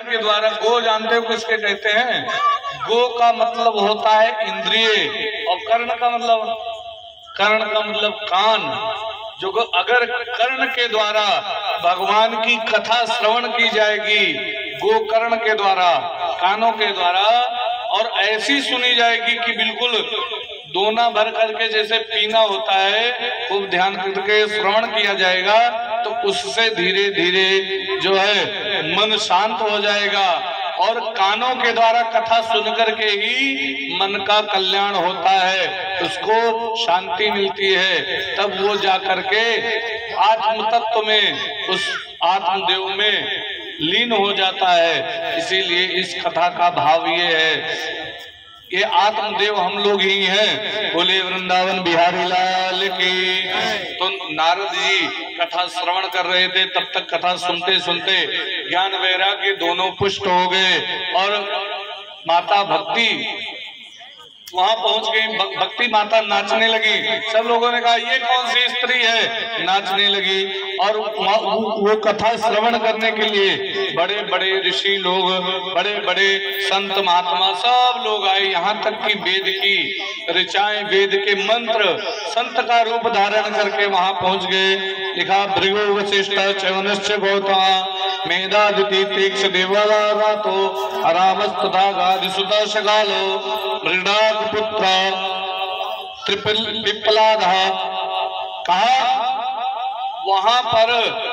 के द्वारा, गो जानते हो किसके कहते हैं? गो का मतलब होता है इंद्रिय, और कर्ण का मतलब कान। जो अगर कर्ण के द्वारा भगवान की कथा श्रवण की जाएगी, गोकर्ण के द्वारा, कानों के द्वारा, और ऐसी सुनी जाएगी कि बिल्कुल दोना भर करके जैसे पीना होता है, खूब ध्यान करके श्रवण किया जाएगा, तो उससे धीरे धीरे जो है मन शांत हो जाएगा। और कानों के द्वारा कथा सुन करके ही मन का कल्याण होता है, उसको शांति मिलती है, तब वो जा करके आत्म तत्व में, उस आत्मदेव में लीन हो जाता है। इसीलिए इस कथा का भाव ये है, ये आत्मदेव हम लोग ही हैं। बोले वृंदावन बिहारी लाल की। तो नारद जी कथा श्रवण कर रहे थे, तब तक कथा सुनते सुनते ज्ञान वैराग्य दोनों पुष्ट हो गए, और माता भक्ति वहां पहुंच गई। भक्ति माता नाचने लगी, सब लोगों ने कहा ये कौन सी स्त्री है, नाचने लगी। और वो कथा श्रवण करने के लिए बड़े बड़े ऋषि लोग, बड़े बड़े संत महात्मा सब लोग आए, यहाँ तक कि वेद की ऋचाएं, वेद के मंत्र संत का रूप धारण करके वहां पहुंच गए। लिखा भृगु वशिष्ठ च्यवनश्च गौतम मेधादिति तीक्ष देवरातो रामस्तथा गादिसुता शगालो मृडाक पुत्र पिप्पलाद। कहा वहां पर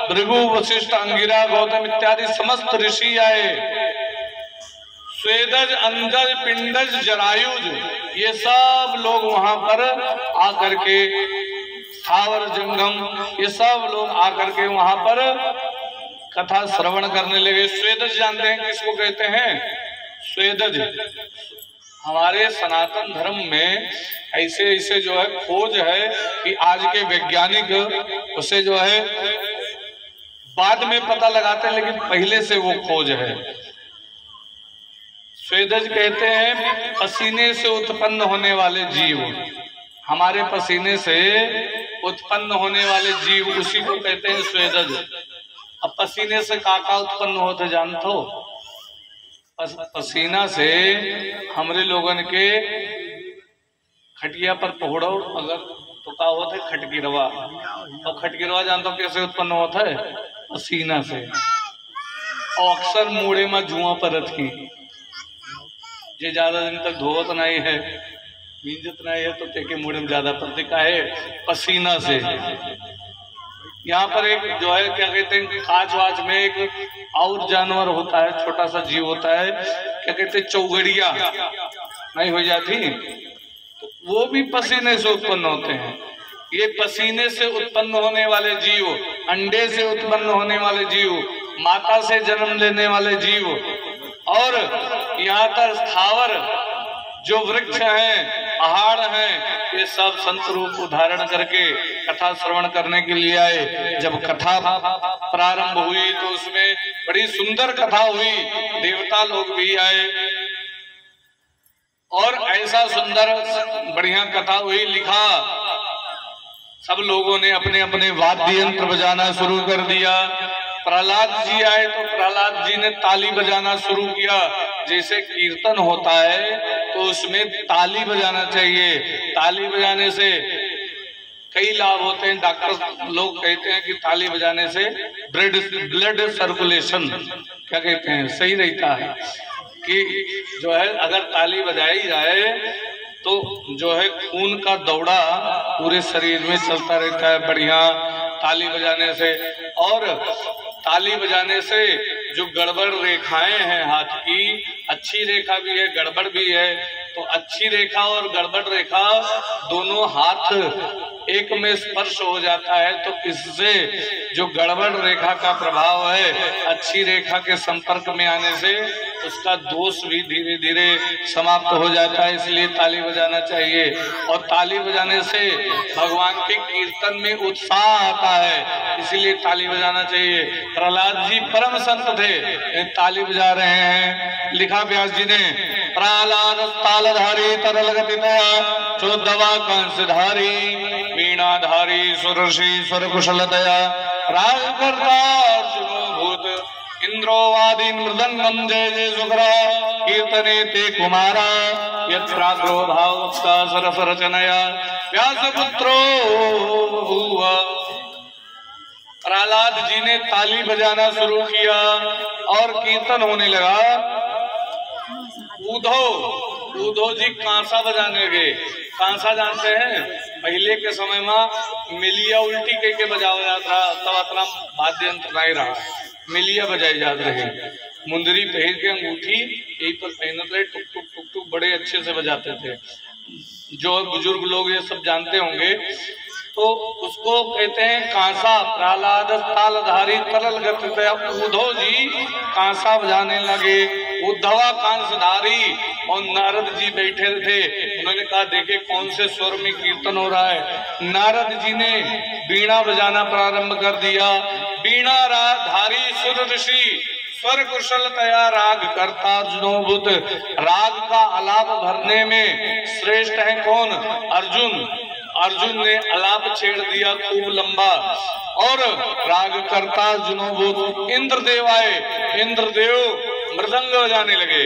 भृगु वशिष्ठ अंगिरा गौतम इत्यादि समस्त ऋषि आए। स्वेदज अंगज पिंडज जरायुज ये सब लोग वहां पर आकर के, स्थावर जंगम ये सब लोग आकर के वहां पर कथा श्रवण करने लगे। स्वेदज जानते हैं किसको कहते हैं? स्वेदज हमारे सनातन धर्म में ऐसे ऐसे जो है खोज है कि आज के वैज्ञानिक उसे जो है बाद में पता लगाते हैं, लेकिन पहले से वो खोज है। स्वेदज कहते हैं पसीने से उत्पन्न होने वाले जीव, हमारे पसीने से उत्पन्न होने वाले जीव, उसी को कहते हैं स्वेदज। अब पसीने से काका उत्पन्न होते जानते हो? पसीना से हमरे लोगन के खटिया पर पहुड़ो अगर तो क्या होता है? खटगिरवा। और खटगिरवा जानते हो कैसे उत्पन्न होता है? पसीना से। और अक्सर मूड़े में जुआ पर थी, जे ज्यादा दिन तक धोवत नहीं है, मींजत नहीं है, तो तेके मूड़े में ज्यादा प्रतिका है पसीना से। यहाँ पर एक जो है क्या कहते हैं, कांच वाच में एक और जानवर होता है, छोटा सा जीव होता है, क्या कहते हैं, चौगड़िया नहीं हो जाती, तो वो भी पसीने से उत्पन्न होते हैं। ये पसीने से उत्पन्न होने वाले जीव, अंडे से उत्पन्न होने वाले जीव, माता से जन्म लेने वाले जीव, और यहाँ तक स्थावर जो वृक्ष हैं, पहाड़ हैं, ये सब संत रूप धारण करके कथा श्रवण करने के लिए आए। जब कथा प्रारंभ हुई तो उसमें बड़ी सुंदर कथा हुई, देवता लोग भी आए, और ऐसा सुंदर बढ़िया कथा हुई। लिखा सब लोगों ने अपने अपने वाद्य यंत्र बजाना शुरू कर दिया। प्रहलाद जी आए तो प्रहलाद जी ने ताली बजाना शुरू किया। जैसे कीर्तन होता है तो उसमें ताली बजाना चाहिए। ताली बजाने से कई लाभ होते हैं। डॉक्टर लोग कहते हैं कि ताली बजाने से ब्लड सर्कुलेशन क्या कहते हैं सही रहता है, कि जो है अगर ताली बजाई जाए तो जो है खून का दौड़ा पूरे शरीर में चलता रहता है बढ़िया ताली बजाने से। और ताली बजाने से जो गड़बड़ रेखाएं हैं हाथ की, अच्छी रेखा भी है गड़बड़ भी है, तो अच्छी रेखा और गड़बड़ रेखा दोनों हाथ एक में स्पर्श हो जाता है, तो इससे जो गड़बड़ रेखा का प्रभाव है अच्छी रेखा के संपर्क में आने से उसका दोष भी धीरे धीरे समाप्त हो जाता है। इसलिए ताली बजाना चाहिए, और ताली बजाने से भगवान के कीर्तन में उत्साह आता है, इसलिए ताली बजाना चाहिए। प्रहलाद जी परम संत थे, ताली बजा रहे हैं। लिखा व्यास जी ने, प्रहलाद तालधारी तरल गति चोदवा कंसधारी वीणाधारी सुरषि स्वर कुशल दया राज करता भूत इंद्रो वादीन मृदंगम जय जय सुकरा कीर्तने ते कुमारा यत्राग्रो भावक्ता सरस रचनया व्यासपुत्रो बभूव। प्रहलाद जी ने ताली बजाना शुरू किया और कीर्तन होने लगा। ऊधो जी कांसा बजाने गए। कांसा जानते हैं, पहले के समय में मिलिया उल्टी के बजाया जाता, तब इतना वाद्य यंत्र नहीं रहा, मिलिया बजाई जात रहे। मुंदरी पहन के अंगूठी यही पर पहनते रहे, टुक टुक टुक टुक बड़े अच्छे से बजाते थे। जो बुजुर्ग लोग ये सब जानते होंगे, तो उसको कहते हैं कांसा। प्रहलाद तालधारी तरल गति। उद्धव जी कांसा बजाने लगे, उद्धवा कांसधारी, और नारद जी बैठे थे। उन्होंने कहा देखे कौन से स्वर में कीर्तन हो रहा है। नारद जी ने बीणा बजाना प्रारंभ कर दिया। बीणा धारी सुर ऋषि स्वर कुशलतया राग करता अर्जुनोभूत। राग का आलाप भरने में श्रेष्ठ है कौन? अर्जुन। अर्जुन ने आलाप छेड़ दिया खूब लंबा, और राग करता अर्जुनोभूत। इंद्रदेव आए, इंद्रदेव मृदंग बजाने लगे।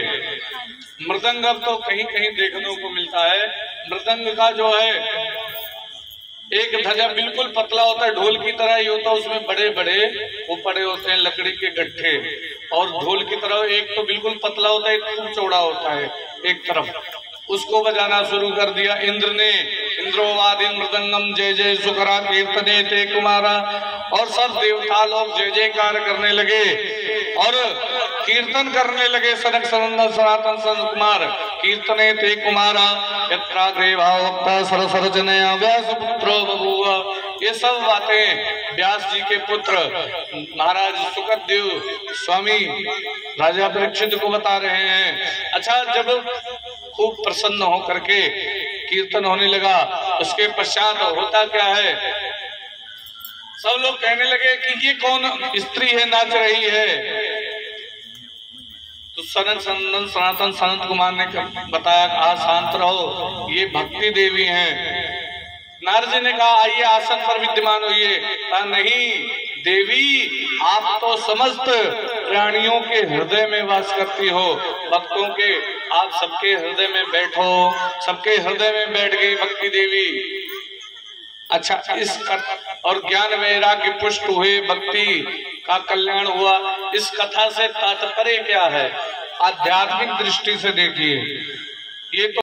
मृदंग अब तो कहीं कहीं देखने को मिलता है। मृदंग का जो है एक ध्वजा बिल्कुल पतला होता है, ढोल की तरह ही होता है, उसमें बड़े बड़े वो पड़े होते हैं लकड़ी के गट्ठे, और ढोल की तरह एक तो बिल्कुल पतला होता है, एक खूब चौड़ा होता है एक तरफ। उसको बजाना शुरू कर दिया इंद्र ने। इंद्रोवादीन मृदंगम जय जय सुकरा कीर्तने ते कुमारा। और सब देवता लोग जय जयकार करने लगे और कीर्तन करने लगे। सनक सनंदन सनातन संत कुमार कीर्तने ते कुमारा यत्राग्रे भावक्ता सरसरजनया व्यासपुत्रो बभूव। ये सब बातें व्यास जी के पुत्र महाराज सुखदेव स्वामी राजा परीक्षित को बता रहे हैं। अच्छा, जब खूब प्रसन्न होकर के कीर्तन होने लगा, उसके पश्चात होता क्या है, सब लोग कहने लगे कि ये कौन स्त्री है नाच रही है। तो सनक सनंदन सनातन संत कुमार ने बताया आज शांत रहो, ये भक्ति देवी हैं। नारद जी ने कहा आइए आसन पर विद्यमान होइए। कहा नहीं देवी, आप तो समस्त प्राणियों के हृदय में वास करती हो, भक्तों के, आप सबके हृदय में बैठो। सबके हृदय में बैठ गई भक्ति देवी। अच्छा, इस और ज्ञान वैराग्य पुष्ट हुए, भक्ति का कल्याण हुआ। इस कथा से तात्पर्य क्या है? आध्यात्मिक दृष्टि से देखिए, ये तो